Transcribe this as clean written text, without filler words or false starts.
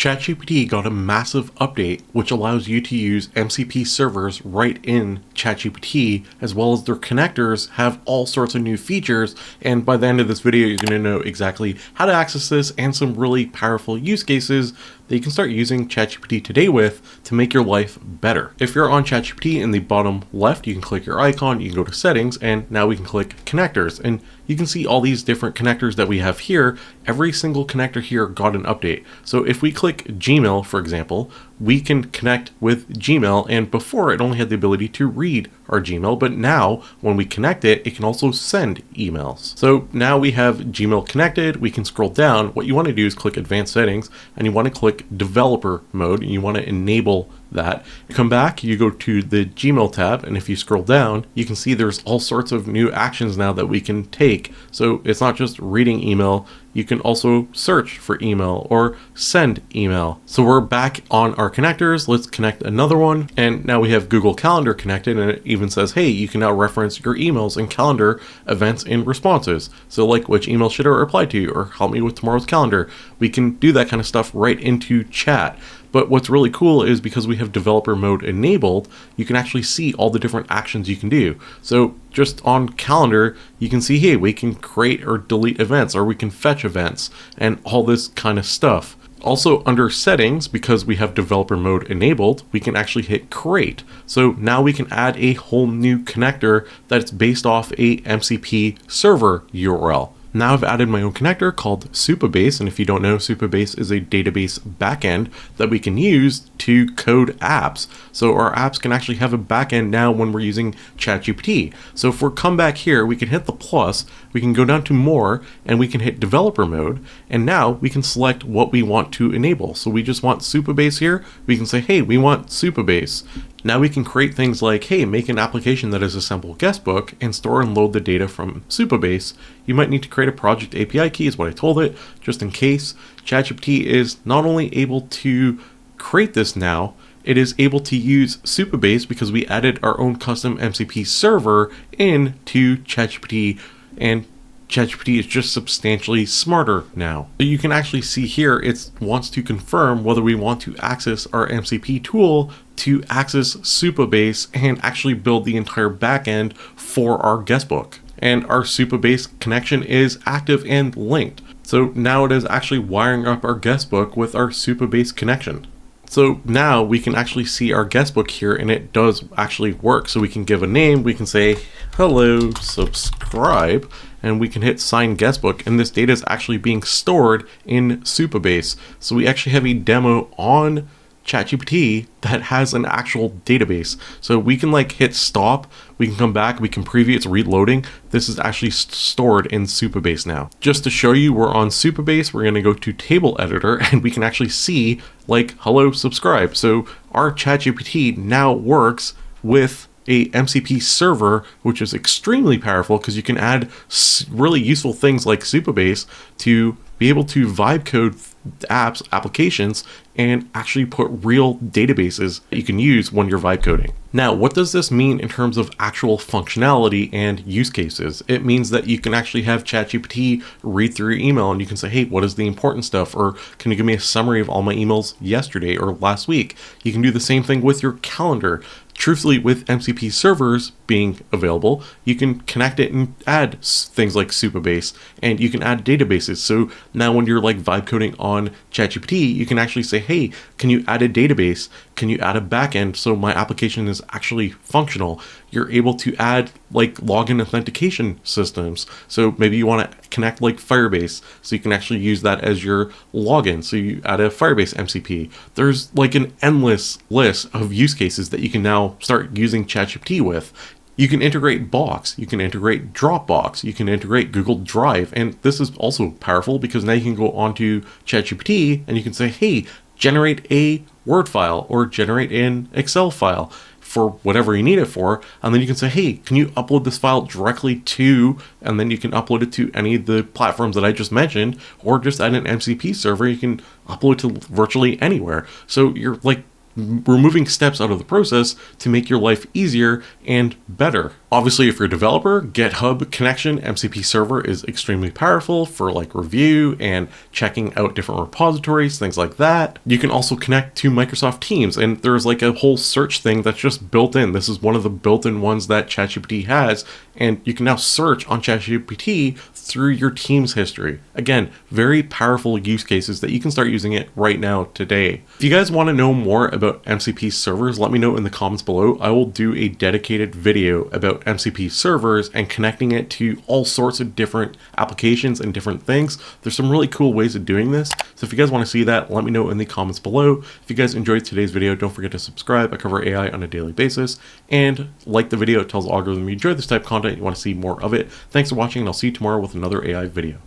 ChatGPT got a massive update which allows you to use MCP servers right in ChatGPT, as well as their connectors have all sorts of new features, and by the end of this video you're going to know exactly how to access this and some really powerful use cases that you can start using ChatGPT today with to make your life better. If you're on ChatGPT, in the bottom left you can click your icon, you can go to settings, and now we can click connectors, and you can see all these different connectors that we have here. Every single connector here got an update. So if we click Gmail, for example, we can connect with Gmail, and before it only had the ability to read our Gmail, but now when we connect it, it can also send emails. So now we have Gmail connected. We can scroll down. What you want to do is click advanced settings, and you want to click developer mode, and you want to enable that. You come back, you go to the Gmail tab, and if you scroll down, you can see there's all sorts of new actions now that we can take. So it's not just reading email, you can also search for email or send email. So we're back on our connectors. Let's connect another one. And now we have Google Calendar connected, and it even says, hey, you can now reference your emails and calendar events in responses. So like, which email should I reply to, or help me with tomorrow's calendar. We can do that kind of stuff right into chat. But what's really cool is because we have developer mode enabled, you can actually see all the different actions you can do. So just on calendar, you can see, hey, we can create or delete events, or we can fetch events, and all this kind of stuff. Also under settings, because we have developer mode enabled, we can actually hit create. So now we can add a whole new connector that's based off a MCP server URL. Now I've added my own connector called superbase, and if you don't know, superbase is a database backend that we can use to code apps. So our apps can actually have a backend now when we're using ChatGPT. So if we come back here, we can hit the plus, we can go down to more, and we can hit developer mode, and now we can select what we want to enable. So we just want superbase here. We can say, hey, we want superbase. Now we can create things like, hey, make an application that is a simple guestbook and store and load the data from Superbase. You might need to create a project API key is what I told it, just in case. ChatGPT is not only able to create this now, it is able to use Superbase because we added our own custom MCP server into ChatGPT, and ChatGPT is just substantially smarter now. So you can actually see here it wants to confirm whether we want to access our MCP tool to access Superbase and actually build the entire backend for our guestbook. And our Superbase connection is active and linked. So now it is actually wiring up our guestbook with our Superbase connection. So now we can actually see our guestbook here, and it does actually work. So we can give a name, we can say, hello, subscribe, and we can hit sign guestbook, and this data is actually being stored in Superbase. So we actually have a demo on ChatGPT that has an actual database. So we can like hit stop, we can come back, we can preview, it's reloading. This is actually stored in Superbase now. Just to show you, we're on Superbase, we're gonna go to table editor, and we can actually see like, hello, subscribe. So our ChatGPT now works with a MCP server, which is extremely powerful because you can add really useful things like Superbase to be able to vibe code apps, applications, and actually put real databases that you can use when you're vibe coding. Now, what does this mean in terms of actual functionality and use cases? It means that you can actually have ChatGPT read through your email, and you can say, hey, what is the important stuff? Or can you give me a summary of all my emails yesterday or last week? You can do the same thing with your calendar. Truthfully, with MCP servers being available, you can connect it and add things like Superbase, and you can add databases. So now when you're like vibe coding on ChatGPT, you can actually say, hey, can you add a database? Can you add a backend so my application is actually functional? You're able to add like login authentication systems. So maybe you want to connect like Firebase, so you can actually use that as your login. So you add a Firebase MCP. There's like an endless list of use cases that you can now start using ChatGPT with. You can integrate Box, you can integrate Dropbox, you can integrate Google Drive, and this is also powerful because now you can go onto ChatGPT and you can say, hey, generate a Word file or generate an Excel file for whatever you need it for, and then you can say, hey, can you upload this file directly to, and then you can upload it to any of the platforms that I just mentioned, or just add an MCP server, you can upload to virtually anywhere. So you're like removing steps out of the process to make your life easier and better. Obviously, if you're a developer, GitHub connection MCP server is extremely powerful for like review and checking out different repositories, things like that. You can also connect to Microsoft Teams, and there's like a whole search thing that's just built in. This is one of the built-in ones that ChatGPT has, and you can now search on ChatGPT through your Teams history. Again, very powerful use cases that you can start using it right now today. If you guys want to know more about MCP servers, let me know in the comments below. I will do a dedicated video about MCP servers and connecting it to all sorts of different applications and different things. There's some really cool ways of doing this. So if you guys want to see that, let me know in the comments below. If you guys enjoyed today's video, don't forget to subscribe. I cover AI on a daily basis, and like the video. It tells the algorithm you enjoy this type of content, you want to see more of it. Thanks for watching, and I'll see you tomorrow with another AI video.